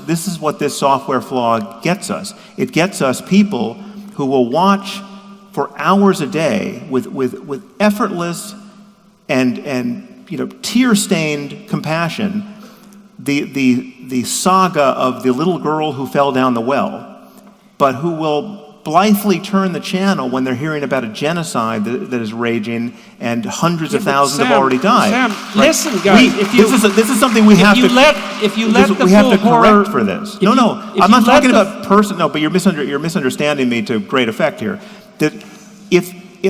this is what this software flaw gets us. It gets us people who will watch for hours a day with effortless and tear-stained compassion the saga of the little girl who fell down the well, but who will blithely turn the channel when they're hearing about a genocide that is raging and hundreds of thousands have already died. Sam, right? listen, guys. This is something we have to correct for this. I'm not talking about person. No, but you're misunderstanding me to great effect here. That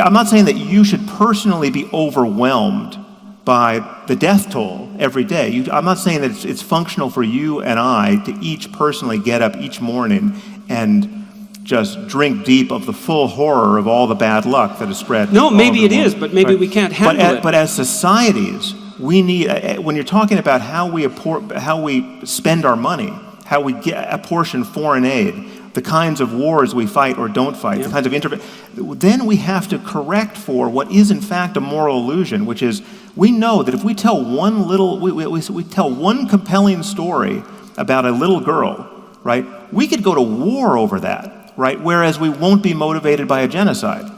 I'm not saying that you should personally be overwhelmed by the death toll every day. I'm not saying that it's functional for you and I to each personally get up each morning and just drink deep of the full horror of all the bad luck that is spread. No, maybe it is, but maybe we can't handle it. But as societies, we need, when you're talking about how we spend our money, how we apportion foreign aid, the kinds of wars we fight or don't fight, the kinds of then we have to correct for what is in fact a moral illusion, which is we know that if we tell we tell one compelling story about a little girl, right, we could go to war over that. Right? Whereas we won't be motivated by a genocide.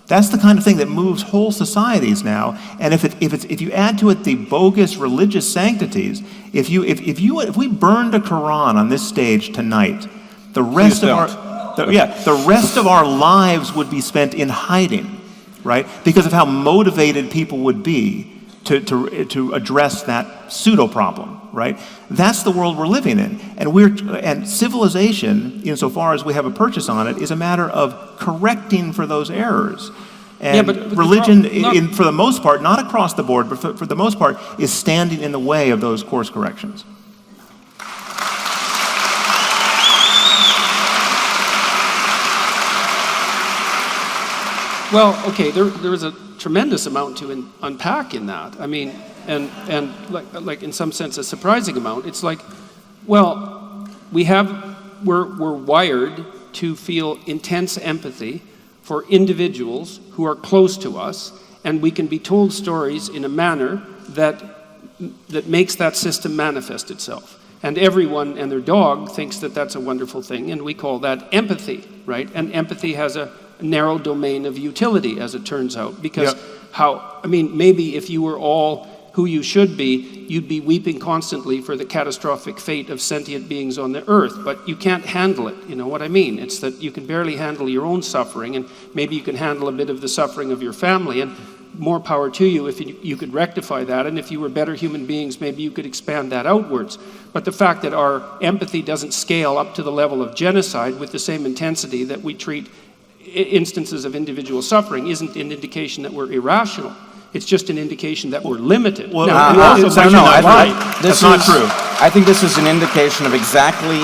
That's the kind of thing that moves whole societies now. And if you add to it the bogus religious sanctities, if we burned a Quran on this stage tonight, the rest of our lives would be spent in hiding, right? Because of how motivated people would be to address that pseudo problem. Right? That's the world we're living in. And civilization, insofar as we have a purchase on it, is a matter of correcting for those errors. And but religion, for the most part, not across the board, but for the most part, is standing in the way of those course corrections. Well, okay, there is a tremendous amount to unpack in that. I mean, and like in some sense a surprising amount. It's like, well, we're wired to feel intense empathy for individuals who are close to us, and we can be told stories in a manner that makes that system manifest itself. And everyone and their dog thinks that that's a wonderful thing, and we call that empathy, right? And empathy has a narrow domain of utility, as it turns out, because maybe if you were all who you should be, you'd be weeping constantly for the catastrophic fate of sentient beings on the earth, but you can't handle it, you know what I mean? It's that you can barely handle your own suffering, and maybe you can handle a bit of the suffering of your family, and more power to you if you could rectify that, and if you were better human beings, maybe you could expand that outwards. But the fact that our empathy doesn't scale up to the level of genocide with the same intensity that we treat instances of individual suffering isn't an indication that we're irrational. It's just an indication that we're limited. Well, that's not true. I think this is an indication of exactly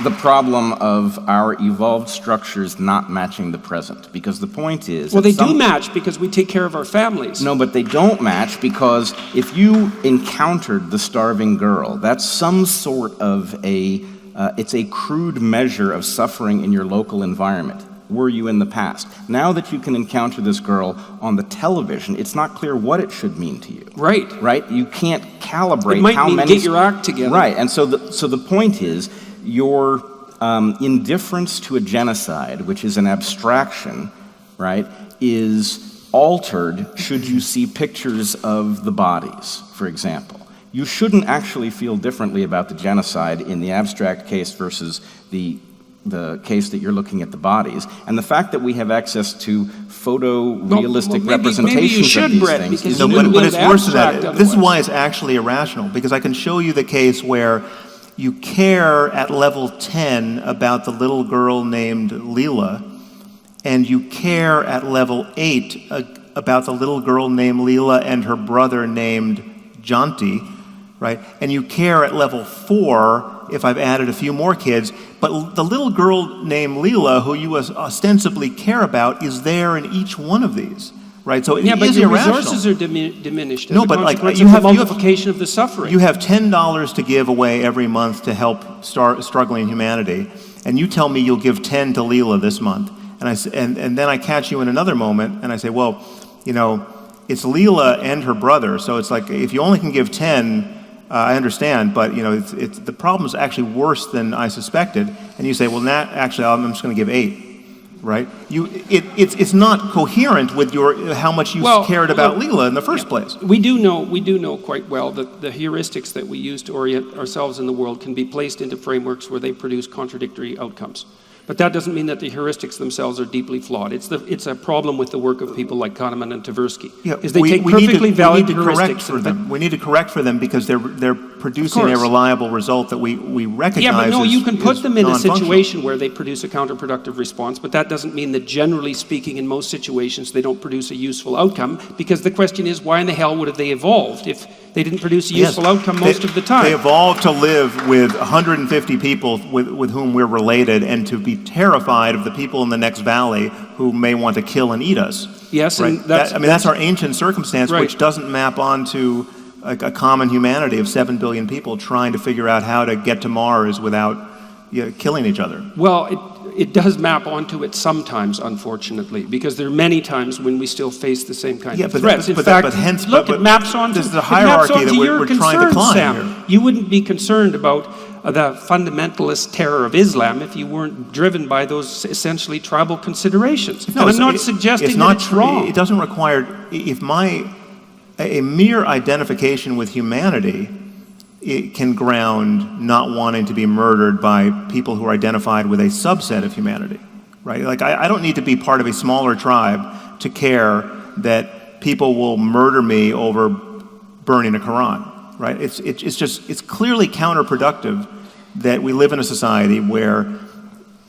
the problem of our evolved structures not matching the present. Because the point is... Well, they do match because we take care of our families. No, but they don't match because if you encountered the starving girl, that's some sort of it's a crude measure of suffering in your local environment. Were you in the past? Now that you can encounter this girl on the television, it's not clear what it should mean to you. Right. Right? You can't calibrate it might mean get your act together. Right. And so the point is, your indifference to a genocide, which is an abstraction, right, is altered should you see pictures of the bodies, for example. You shouldn't actually feel differently about the genocide in the abstract case versus the case that you're looking at the bodies. And the fact that we have access to photorealistic representations of these things... But it's worse than that. This is why it's actually irrational, because I can show you the case where you care at level 10 about the little girl named Leela, and you care at level 8 about the little girl named Leela and her brother named Janti, right? And you care at level 4 if I've added a few more kids, but the little girl named Leela, who you ostensibly care about, is there in each one of these, right? So it is irrational. Yeah, but the resources are diminished as a consequence of the multiplication of the suffering. You have $10 to give away every month to help struggling humanity, and you tell me you'll give 10 to Leela this month, and then I catch you in another moment, and I say, well, you know, it's Leela and her brother, so it's like if you only can give 10, I understand, but it's the problem is actually worse than I suspected. And you say, well, actually, I'm just going to give 8. Right? It's not coherent with how much you cared about Leela in the first place. We do know quite well that the heuristics that we use to orient ourselves in the world can be placed into frameworks where they produce contradictory outcomes. But that doesn't mean that the heuristics themselves are deeply flawed. It's a problem with the work of people like Kahneman and Tversky. Is they take perfectly valid heuristics. We need to correct for them because they're producing a reliable result that we recognize. Yeah, but no, as, you can put them in a non-functional. situation where they produce a counterproductive response, but that doesn't mean that generally speaking, in most situations, they don't produce a useful outcome. Because the question is, why in the hell would have they evolved if they didn't produce a useful outcome most of the time? They evolved to live with 150 people with whom we're related, and to be terrified of the people in the next valley who may want to kill and eat us. Yes, right? and that's our ancient circumstance, right. Which doesn't map onto a common humanity of 7 billion people trying to figure out how to get to Mars without killing each other. Well, it does map onto it sometimes, unfortunately, because there are many times when we still face the same kind of threats. In fact, it maps onto this is the hierarchy that we're trying to climb Sam. here. You wouldn't be concerned about the fundamentalist terror of Islam if you weren't driven by those essentially tribal considerations. No, and I'm not suggesting that it's wrong. It doesn't require, a mere identification with humanity, it can ground not wanting to be murdered by people who are identified with a subset of humanity, right? Like, I don't need to be part of a smaller tribe to care that people will murder me over burning a Quran, right? It's clearly counterproductive that we live in a society where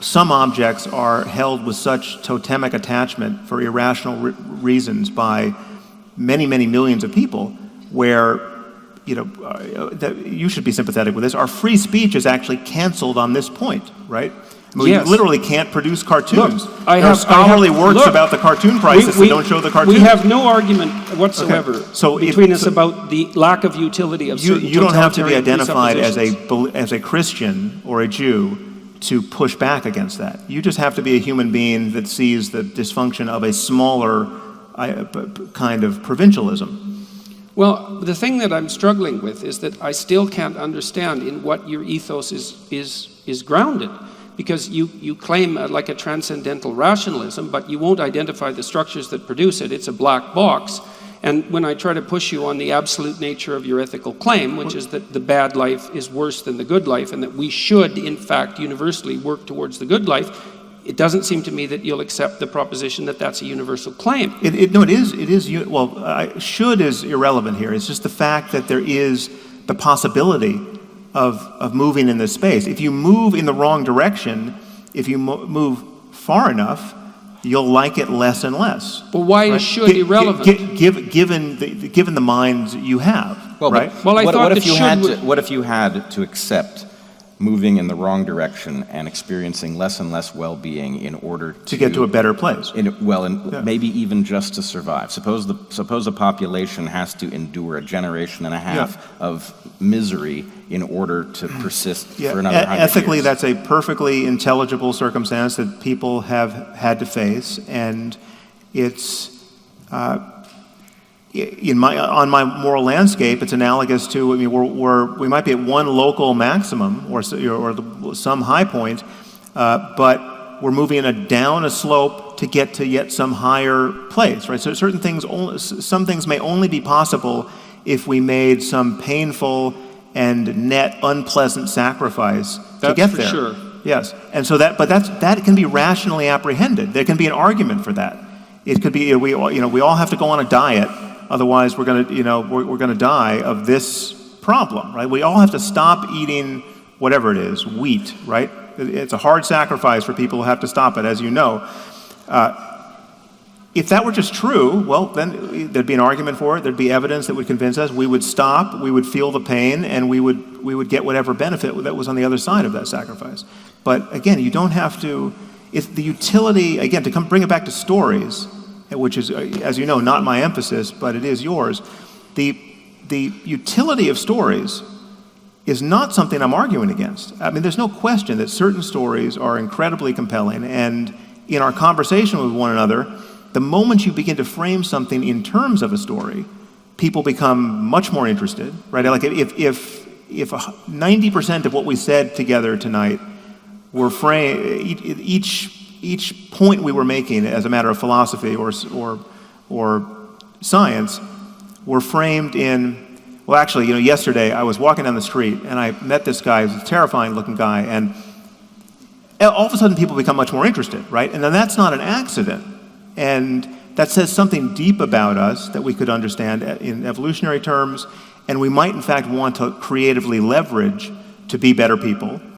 some objects are held with such totemic attachment for irrational reasons by many, many millions of people, where that you should be sympathetic with this. Our free speech is actually canceled on this point, right? I mean, yes. We literally can't produce cartoons. Look, there are scholarly works about the cartoon crisis that don't show the cartoons. We have no argument whatsoever between us about the lack of utility of certain You don't have to be identified presuppositions. as a Christian or a Jew to push back against that. You just have to be a human being that sees the dysfunction of a smaller kind of provincialism. Well, the thing that I'm struggling with is that I still can't understand in what your ethos is grounded. Because you claim like a transcendental rationalism, but you won't identify the structures that produce it. It's a black box. And when I try to push you on the absolute nature of your ethical claim, which is that the bad life is worse than the good life, and that we should, in fact, universally work towards the good life, it doesn't seem to me that you'll accept the proposition that that's a universal claim. No, it is. Well, should is irrelevant here. It's just the fact that there is the possibility of moving in this space. If you move in the wrong direction, if you move far enough, you'll like it less and less. Well, why is should irrelevant? Given the minds you have, well, right? Well, what if you had to accept moving in the wrong direction and experiencing less and less well-being in order to get to a better place? Maybe even just to survive. Suppose a population has to endure a generation and a half of misery in order to persist for another 100 ethically, years. That's a perfectly intelligible circumstance that people have had to face, and it's on my moral landscape, it's analogous to, I mean, we might be at one local maximum or some high point, but we're moving down a slope to get to yet some higher place, right? So some things may only be possible if we made some painful and net unpleasant sacrifice to get there. That's for sure. Yes, and so that can be rationally apprehended. There can be an argument for that. It could be we all have to go on a diet. Otherwise, we're going to die of this problem, right? We all have to stop eating whatever it is, wheat, right? It's a hard sacrifice for people who have to stop it, as you know. If that were just true, well, then there'd be an argument for it. There'd be evidence that would convince us. We would stop. We would feel the pain, and we would get whatever benefit that was on the other side of that sacrifice. But again, you don't have to. It's the utility. Again, to bring it back to stories, which is, as you know, not my emphasis, but it is yours. The utility of stories is not something I'm arguing against. I mean, there's no question that certain stories are incredibly compelling, and in our conversation with one another, the moment you begin to frame something in terms of a story, people become much more interested, right? Like if 90% of what we said together tonight were framed, each point we were making as a matter of philosophy or science were framed in, well, actually, yesterday I was walking down the street and I met this guy, who's a terrifying looking guy, and all of a sudden people become much more interested, right? And then that's not an accident. And that says something deep about us that we could understand in evolutionary terms, and we might in fact want to creatively leverage to be better people.